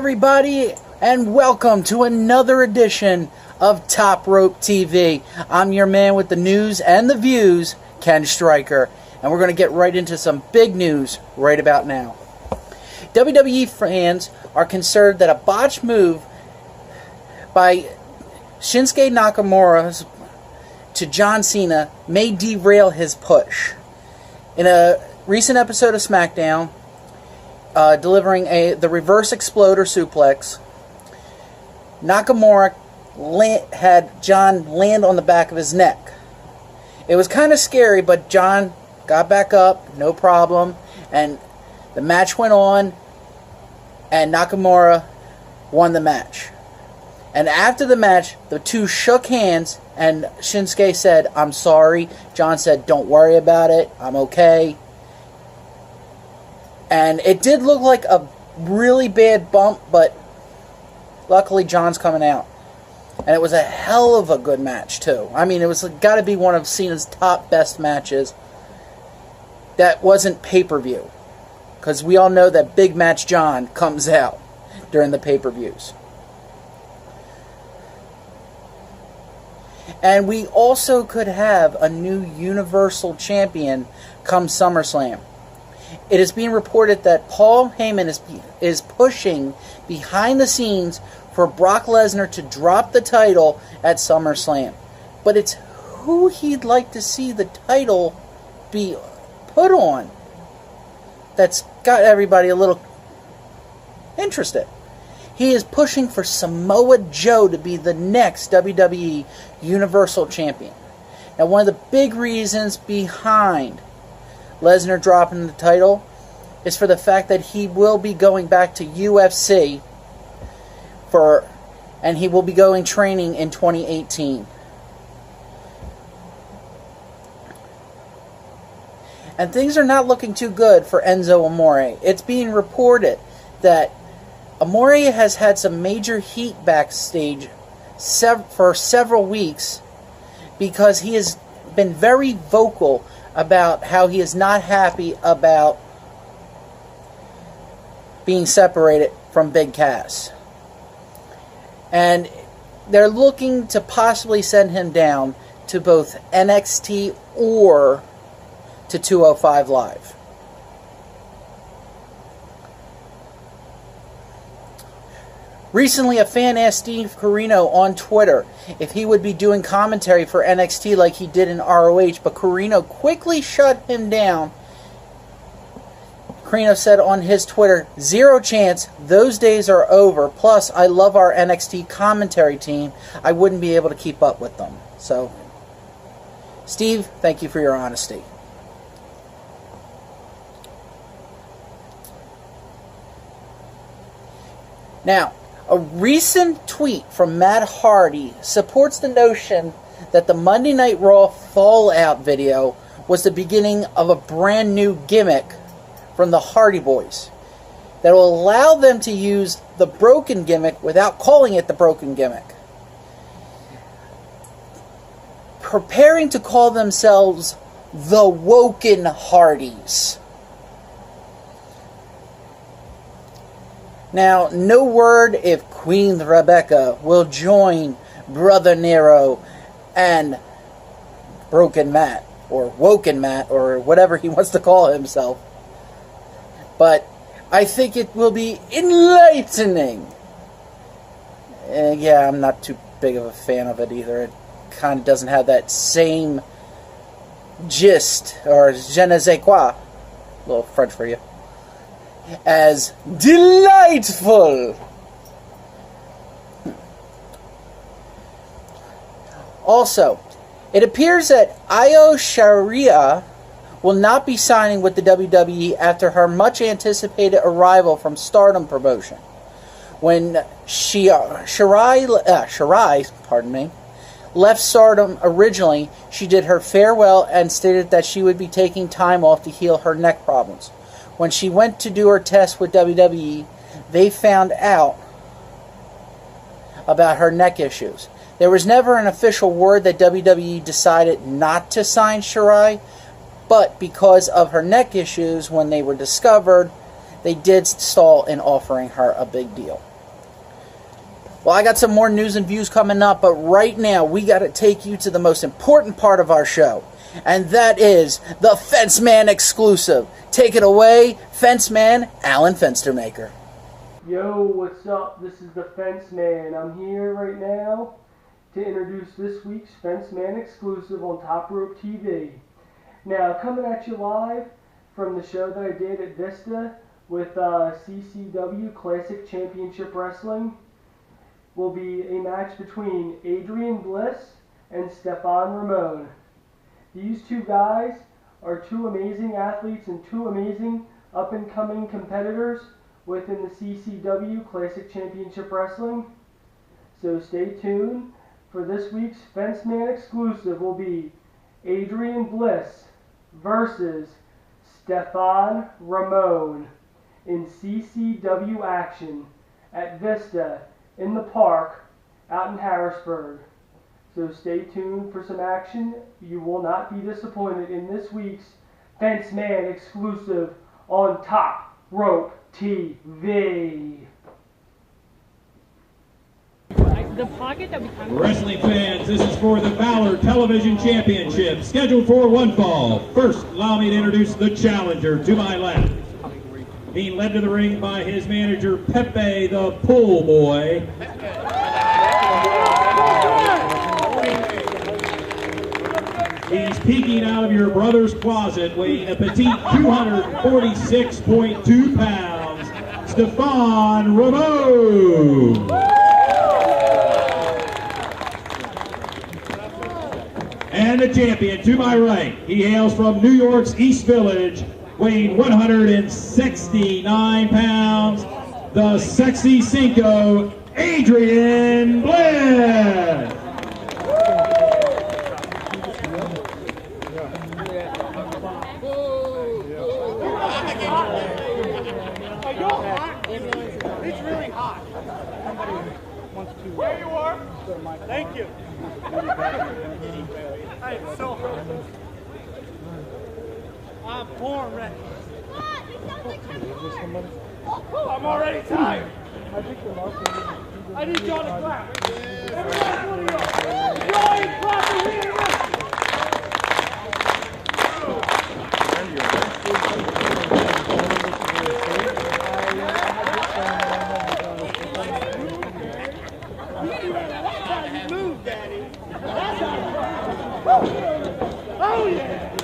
everybody, and welcome to another edition of Top Rope TV. I'm your man with the news and the views, Ken Stryker, and we're going to get right into some big news right about now. WWE fans are concerned that a botched move by Shinsuke Nakamura to John Cena may derail his push. In a recent episode of SmackDown, delivering the reverse exploder suplex, Nakamura had John land on the back of his neck. It was kind of scary, but John got back up, no problem, and the match went on, and Nakamura won the match. And after the match, the two shook hands, and Shinsuke said, "I'm sorry." John said, "Don't worry about it, I'm okay." And it did look like a really bad bump, but luckily John's coming out. And it was a hell of a good match, too. I mean, it was got to be one of Cena's top best matches that wasn't pay-per-view. Because we all know that Big Match John comes out during the pay-per-views. And we also could have a new Universal Champion come SummerSlam. It is being reported that Paul Heyman is pushing behind the scenes for Brock Lesnar to drop the title at SummerSlam. But it's who he'd like to see the title be put on that's got everybody a little interested. He is pushing for Samoa Joe to be the next WWE Universal Champion. Now, one of the big reasons behind Lesnar dropping the title is for the fact that he will be going back to UFC and he will be going training in 2018. And things are not looking too good for Enzo Amore. It's being reported that Amore has had some major heat backstage for several weeks because he has been very vocal about how he is not happy about being separated from Big Cass. And they're looking to possibly send him down to both NXT or to 205 Live. Recently, a fan asked Steve Corino on Twitter if he would be doing commentary for NXT like he did in ROH, but Corino quickly shut him down. Corino said on his Twitter, "Zero chance, those days are over. Plus, I love our NXT commentary team. I wouldn't be able to keep up with them." So, Steve, thank you for your honesty. Now, a recent tweet from Matt Hardy supports the notion that the Monday Night Raw Fallout video was the beginning of a brand new gimmick from the Hardy Boys that will allow them to use the broken gimmick without calling it the broken gimmick. Preparing to call themselves the Woken Hardys. Now, no word if Queen Rebecca will join Brother Nero and Broken Matt, or Woken Matt, or whatever he wants to call himself. But I think it will be enlightening. Yeah, I'm not too big of a fan of it either. It kind of doesn't have that same gist, or je ne sais quoi, a little French for you, as delightful. Also, it appears that Io Shirai will not be signing with the WWE after her much-anticipated arrival from Stardom promotion. When Shirai left Stardom originally, she did her farewell and stated that she would be taking time off to heal her neck problems. When she went to do her test with WWE, they found out about her neck issues. There was never an official word that WWE decided not to sign Shirai, but because of her neck issues when they were discovered, they did stall in offering her a big deal. Well, I got some more news and views coming up, but right now we got to take you to the most important part of our show, and that is the Fenceman exclusive. Take it away, Fenceman Alan Fenstermaker. Yo, what's up? This is the Fenceman. I'm here right now to introduce this week's Fenceman exclusive on Top Rope TV. Now, coming at you live from the show that I did at Vista with CCW Classic Championship Wrestling will be a match between Adrian Bliss and Stefon Ramon. These two guys are two amazing athletes and two amazing up-and-coming competitors within the CCW Classic Championship Wrestling. So stay tuned for this week's Fenceman exclusive will be Adrian Bliss versus Stefon Ramon in CCW action at Vista in the park out in Harrisburg. So stay tuned for some action. You will not be disappointed in this week's Fenceman exclusive on Top Rope TV. The pocket that we Wrestling fans, this is for the Valor Television Championship, scheduled for one fall. First, allow me to introduce the challenger to my left. Being led to the ring by his manager, Pepe the Pool Boy. He's peeking out of your brother's closet, weighing a petite 246.2 pounds, Stefon Ramon. And the champion to my right, he hails from New York's East Village, weighing 169 pounds, the sexy Cinco, Adrian Bliss. It's really hot. There you are. Thank you. It's so hot. I'm born ready. I'm already tired. I need y'all to clap. Every last one of y'all. Y'all ain't clapping here. That's how you move, Daddy. That's how you move. Oh, yeah.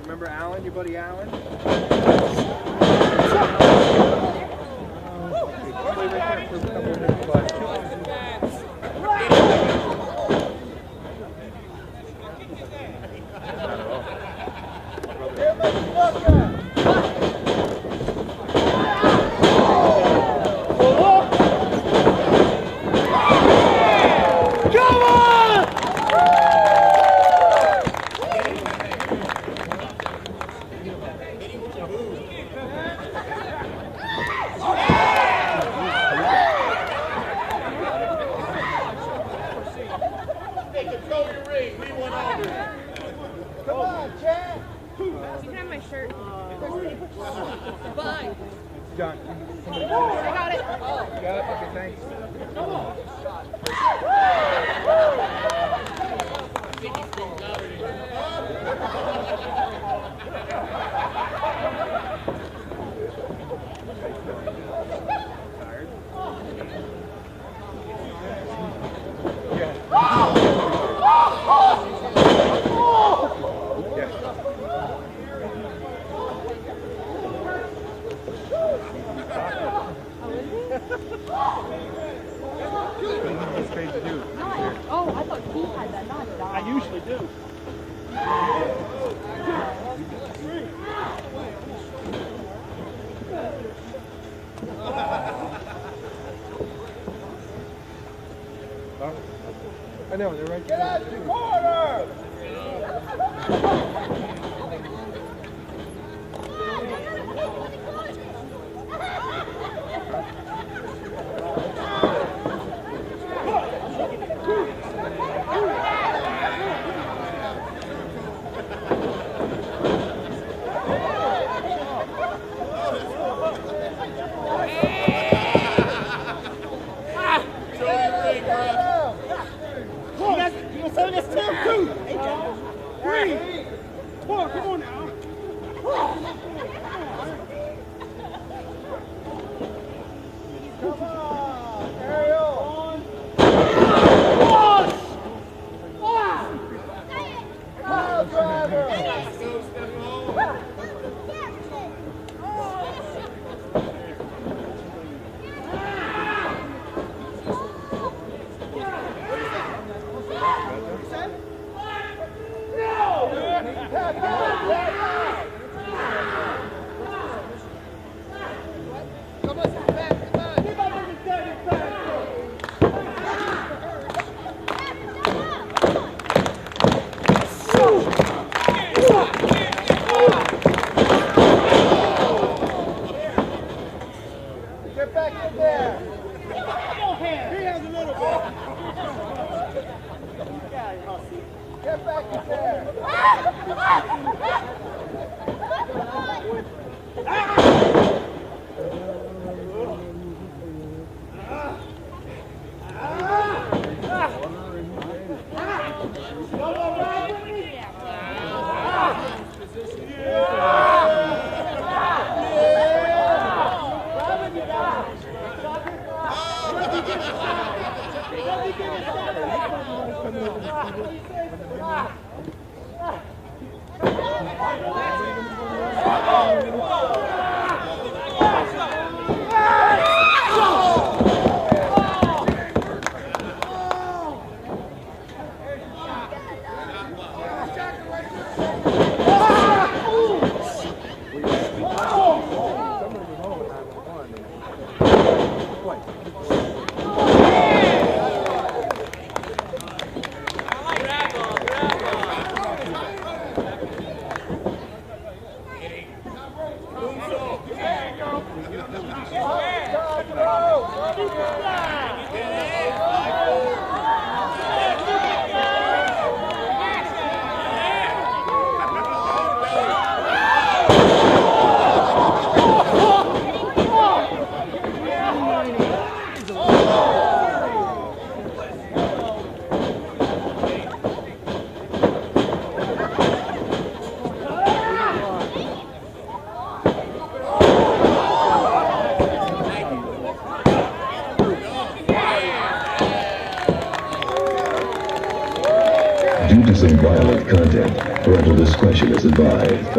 Remember Alan, your buddy Alan? He's crazy dude. Oh, I thought he had that, not Dom. I usually do. I know, they're right. Get out of the corner! Due to some violent content, parental discretion is advised.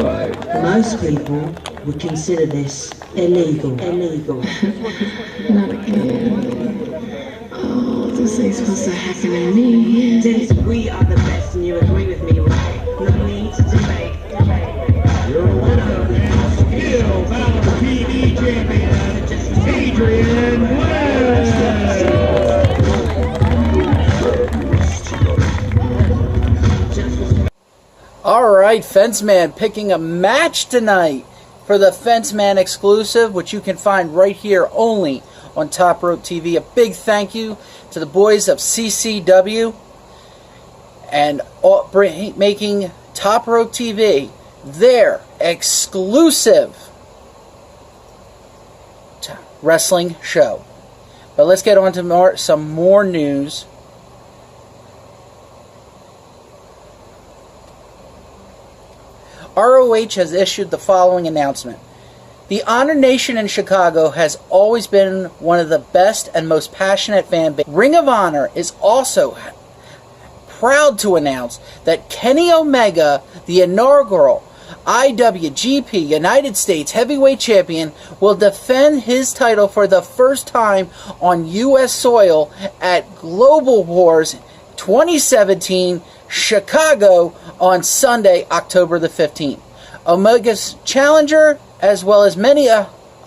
Most people would consider this illegal. Not again. Oh, this ain't supposed to happen to me. Since we are the best and you agree with me, right? No need to debate. Your winner and still Valor TV champion, Adrian Bliss. Alright, Fenceman picking a match tonight for the Fenceman exclusive, which you can find right here only on Top Rope TV. A big thank you to the boys of CCW and making Top Rope TV their exclusive wrestling show. But let's get on to some more news. ROH has issued the following announcement. The Honor Nation in Chicago has always been one of the best and most passionate fan bases. Ring of Honor is also proud to announce that Kenny Omega, the inaugural IWGP United States Heavyweight Champion, will defend his title for the first time on U.S. soil at Global Wars 2017 Chicago on Sunday, October the 15th. Omega's challenger, as well as many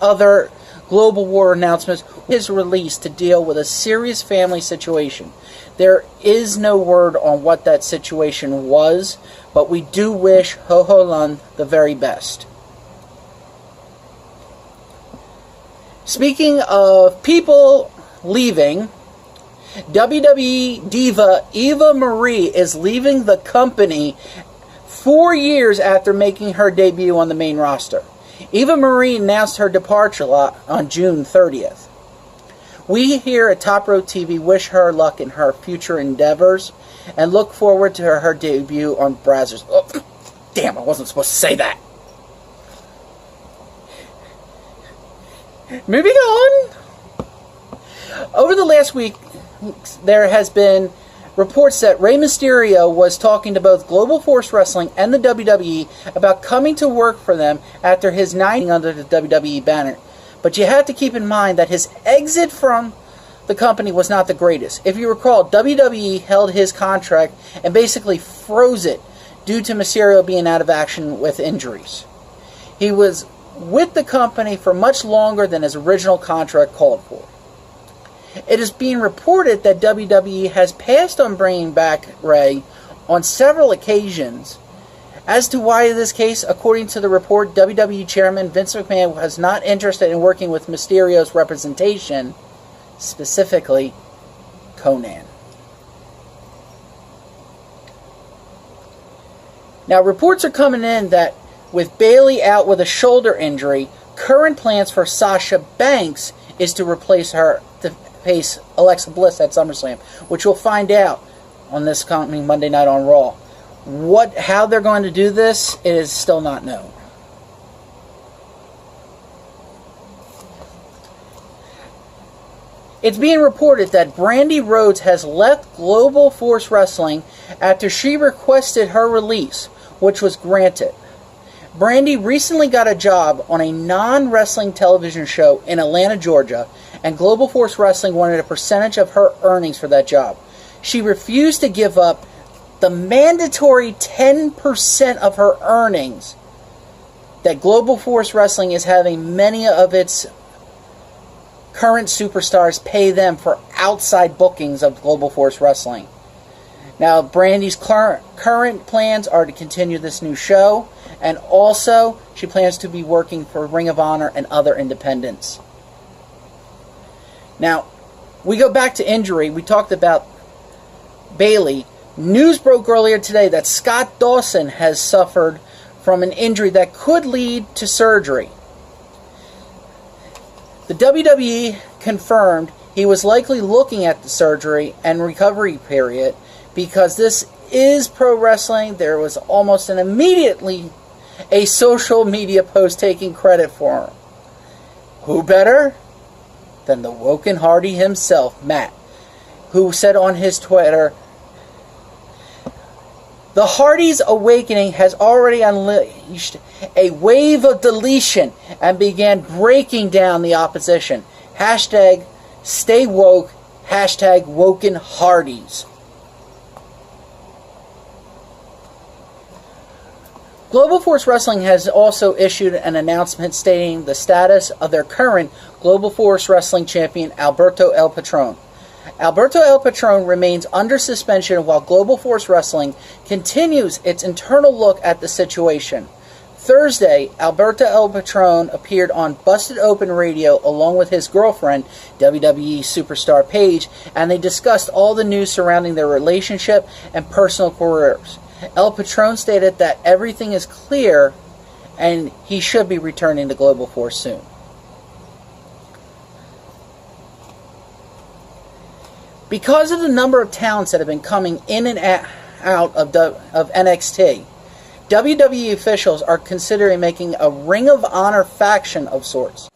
other Global War announcements, is released to deal with a serious family situation. There is no word on what that situation was, but we do wish Ho Ho Lun the very best. Speaking of people leaving, WWE diva Eva Marie is leaving the company 4 years after making her debut on the main roster. Eva Marie announced her departure on June 30th. We here at Top Rope TV wish her luck in her future endeavors and look forward to her debut on Brazzers. Oh, damn, I wasn't supposed to say that. Moving on. Over the last week, there has been reports that Rey Mysterio was talking to both Global Force Wrestling and the WWE about coming to work for them after his 9 under the WWE banner. But you have to keep in mind that his exit from the company was not the greatest. If you recall, WWE held his contract and basically froze it due to Mysterio being out of action with injuries. He was with the company for much longer than his original contract called for. It is being reported that WWE has passed on bringing back Rey on several occasions. As to why this case, according to the report, WWE Chairman Vince McMahon was not interested in working with Mysterio's representation, specifically Conan. Now, reports are coming in that with Bayley out with a shoulder injury, current plans for Sasha Banks is to replace her to face Alexa Bliss at SummerSlam, which we'll find out on this coming Monday night on Raw. How they're going to do this is still not known. It's being reported that Brandi Rhodes has left Global Force Wrestling after she requested her release, which was granted. Brandi recently got a job on a non-wrestling television show in Atlanta, Georgia, and Global Force Wrestling wanted a percentage of her earnings for that job. She refused to give up the mandatory 10% of her earnings that Global Force Wrestling is having many of its current superstars pay them for outside bookings of Global Force Wrestling. Now, Brandi's current plans are to continue this new show, and also she plans to be working for Ring of Honor and other independents. Now, we go back to injury. We talked about Bayley. News broke earlier today that Scott Dawson has suffered from an injury that could lead to surgery. The WWE confirmed he was likely looking at the surgery and recovery period because this is pro wrestling. There was almost immediately a social media post taking credit for him. Who better than the Woken Hardy himself, Matt, who said on his Twitter, "The Hardys' awakening has already unleashed a wave of deletion and began breaking down the opposition. Hashtag stay woke. Hashtag Woken Hardys." Global Force Wrestling has also issued an announcement stating the status of their current Global Force Wrestling champion, Alberto El Patron. Alberto El Patron remains under suspension while Global Force Wrestling continues its internal look at the situation. Thursday, Alberto El Patron appeared on Busted Open Radio along with his girlfriend, WWE superstar Paige, and they discussed all the news surrounding their relationship and personal careers. El Patron stated that everything is clear and he should be returning to Global Force soon. Because of the number of talents that have been coming in and out of NXT, WWE officials are considering making a Ring of Honor faction of sorts.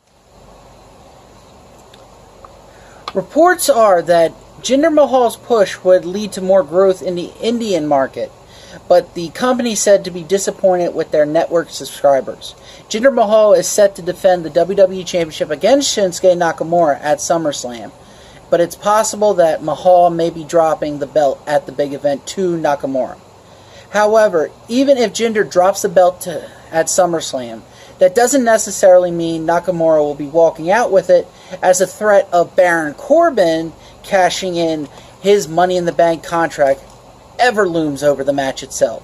Reports are that Jinder Mahal's push would lead to more growth in the Indian market. but the company said to be disappointed with their network subscribers. Jinder Mahal is set to defend the WWE Championship against Shinsuke Nakamura at SummerSlam, but it's possible that Mahal may be dropping the belt at the big event to Nakamura. However, even if Jinder drops the belt at SummerSlam, that doesn't necessarily mean Nakamura will be walking out with it, as a threat of Baron Corbin cashing in his Money in the Bank contract ever looms over the match itself.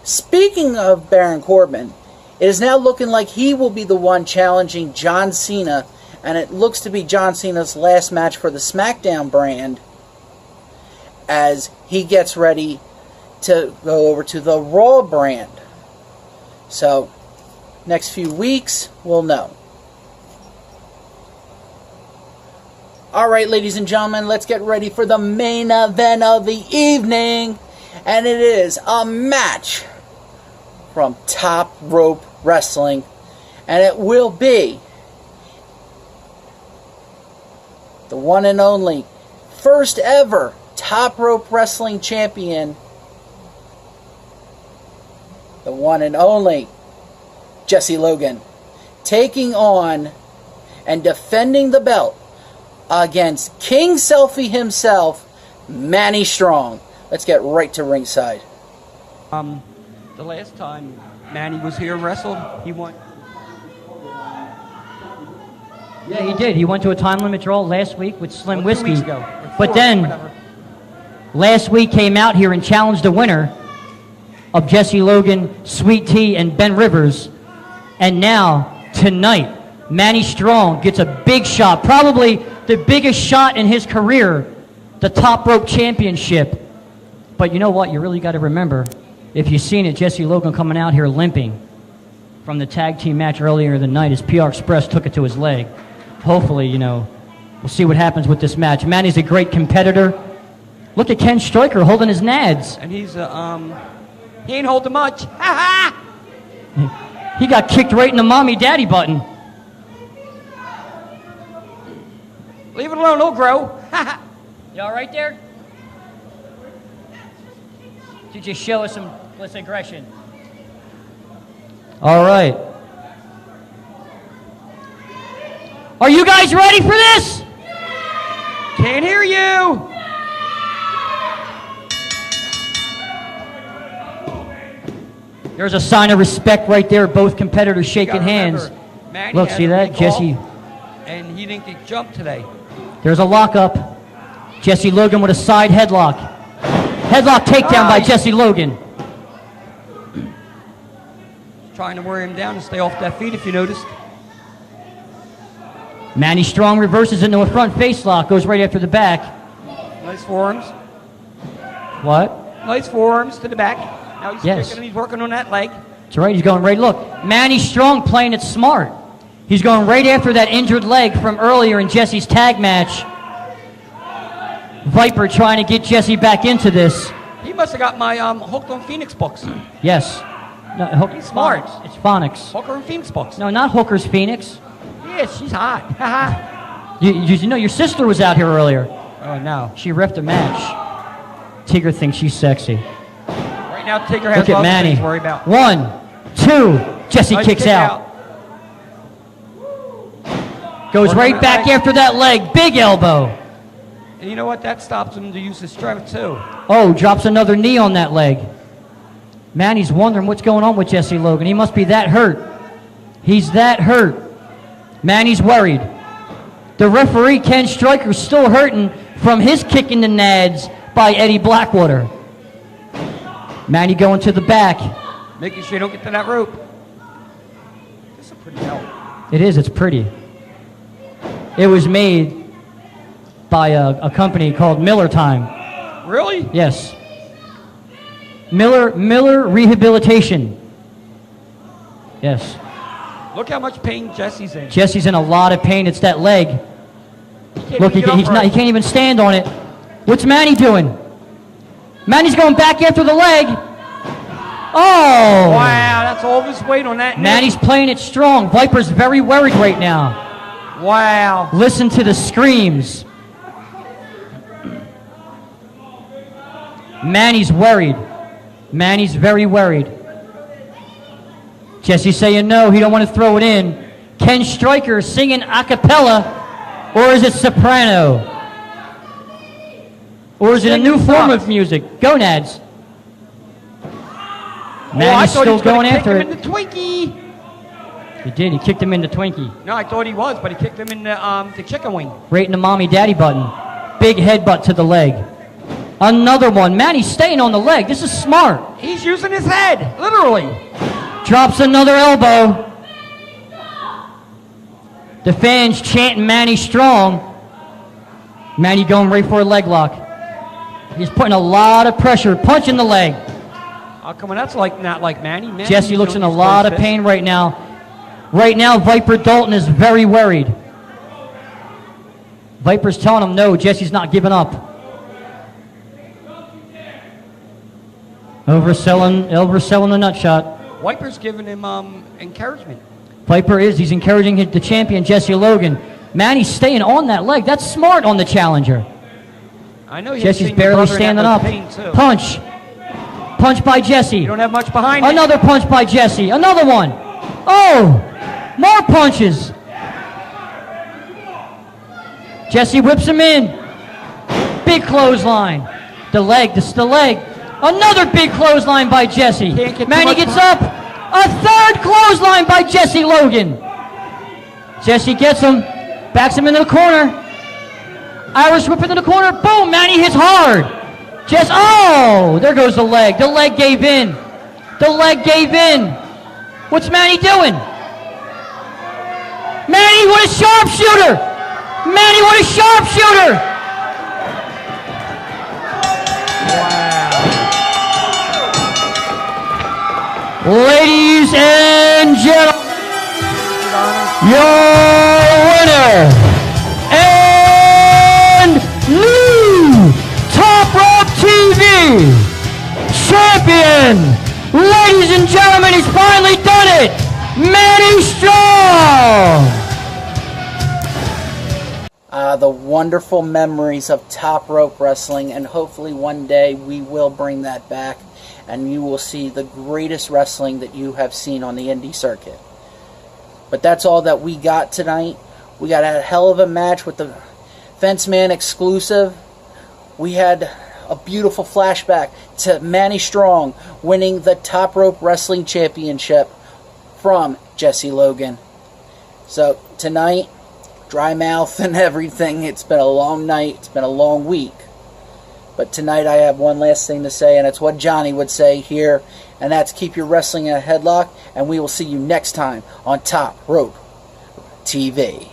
Speaking of Baron Corbin, it is now looking like he will be the one challenging John Cena, and it looks to be John Cena's last match for the SmackDown brand as he gets ready to go over to the Raw brand. So, next few weeks, we'll know. Alright, ladies and gentlemen, let's get ready for the main event of the evening. And it is a match from Top Rope Wrestling. And it will be the one and only first ever Top Rope Wrestling champion, the one and only Jesse Logan, taking on and defending the belt against King Selfie himself, Manny Strong. Let's get right to ringside. The last time Manny was here wrestled, he won. Yeah, he did. He went to a time limit draw last week with Slim Well, 2 Whiskey. weeks ago. But then, last week came out here and challenged the winner of Jesse Logan, Sweet Tea, and Ben Rivers. And now, tonight, Manny Strong gets a big shot, probably the biggest shot in his career, the Top Rope Championship. But you know what? You really got to remember, if you've seen it, Jesse Logan coming out here limping from the tag team match earlier in the night as PR Express took it to his leg. Hopefully, you know, we'll see what happens with this match. Manny's a great competitor. Look at Ken Stryker holding his nads. And he's, he ain't holding much. Ha ha! He got kicked right in the mommy-daddy button. Leave it alone, it'll grow. Ha ha! You all right there? To just show us some Bliss aggression. All right. Are you guys ready for this? Can't hear you! There's a sign of respect right there. Both competitors shaking hands. Manny Look, had see a that? recall, Jesse. And he didn't get jumped today. There's a lockup. Jesse Logan with a side headlock. Headlock takedown by Jesse Logan. Trying to wear him down and stay off that feet, if you noticed. Manny Strong reverses into a front face lock. Goes right after the back. Nice forearms. What? Nice forearms to the back. Now he's Yes. kicking, he's working on that leg. That's right. He's going right. Look, Manny Strong playing it smart. He's going right after that injured leg from earlier in Jesse's tag match. Viper trying to get Jesse back into this. He must have got my Hooked on Phoenix books. Yes. No, He's smart. It's Phonics. Hooker and Phoenix books. No, not Hooker's Phoenix. Yeah, she's hot. Haha. You know, your sister was out here earlier. Oh, no. She ripped a match. Tigger thinks she's sexy. Right now, Tigger has Look at other Manny. things to worry about. 1, 2. Jesse Nice kicks kick out. Goes right back after that leg. Big elbow. And you know what? That stops him to use his strength, too. Oh, drops another knee on that leg. Manny's wondering what's going on with Jesse Logan. He must be that hurt. He's that hurt. Manny's worried. The referee, Ken Stryker, still hurting from his kick in the nads by Eddie Blackwater. Manny going to the back. Making sure you don't get to that rope. This is a pretty belt. It is. It's pretty. It was made by a company called Miller Time. Really? Yes. Miller Rehabilitation. Yes. Look how much pain Jesse's in. Jesse's in a lot of pain. It's that leg. Look, he even get up can't even stand on it. What's Manny doing? Manny's going back after the leg. Oh! Wow, that's all of his weight on that. Manny's playing it strong. Viper's very worried right now. Wow. Listen to the screams. Manny's worried. Manny's very worried. Jesse saying no, he don't want to throw it in. Ken Stryker singing a cappella, or is it soprano? Or is it a new form of music? Gonads. Manny's still going after it. In the Twinkie. He did. He kicked him in the Twinkie. No, I thought he was, but he kicked him in the chicken wing. Right in the mommy-daddy button. Big headbutt to the leg. Another one. Manny's staying on the leg. This is smart. He's using his head, literally. Drops another elbow. The fans chanting Manny Strong. Manny going right for a leg lock. He's putting a lot of pressure. Punching the leg. How come that's not like Manny? Jesse looks in a lot of pain right now. Right now, Viper Dalton is very worried. Viper's telling him no. Jesse's not giving up. Overselling the nut shot. Viper's giving him encouragement. Viper is. He's encouraging the champion, Jesse Logan. Manny's staying on that leg. That's smart on the challenger. I know. Jesse's barely standing up. Punch. Punch by Jesse. You don't have much behind it. Another punch by Jesse. Another one. Oh! More punches. Jesse whips him in. Big clothesline. The leg. This is the leg. Another big clothesline by Jesse. Manny gets up. A third clothesline by Jesse Logan. Jesse gets him. Backs him into the corner. Irish whip into the corner. Boom! Manny hits hard. Oh! There goes the leg. The leg gave in. The leg gave in. What's Manny doing? Manny, what a sharpshooter! Manny, what a sharpshooter! Wow. Ladies and gentlemen, your winner and new Top Rope TV champion. Ladies and gentlemen, he's finally done it! Manny Strong! The wonderful memories of Top Rope Wrestling, and hopefully one day we will bring that back and you will see the greatest wrestling that you have seen on the indie circuit. But that's all that we got tonight. We got a hell of a match with the Fenceman exclusive. We had a beautiful flashback to Manny Strong winning the Top Rope Wrestling Championship from Jesse Logan. So tonight, dry mouth and everything. It's been a long night. It's been a long week. But tonight I have one last thing to say, and it's what Johnny would say here, and that's keep your wrestling in a headlock, and we will see you next time on Top Rope TV.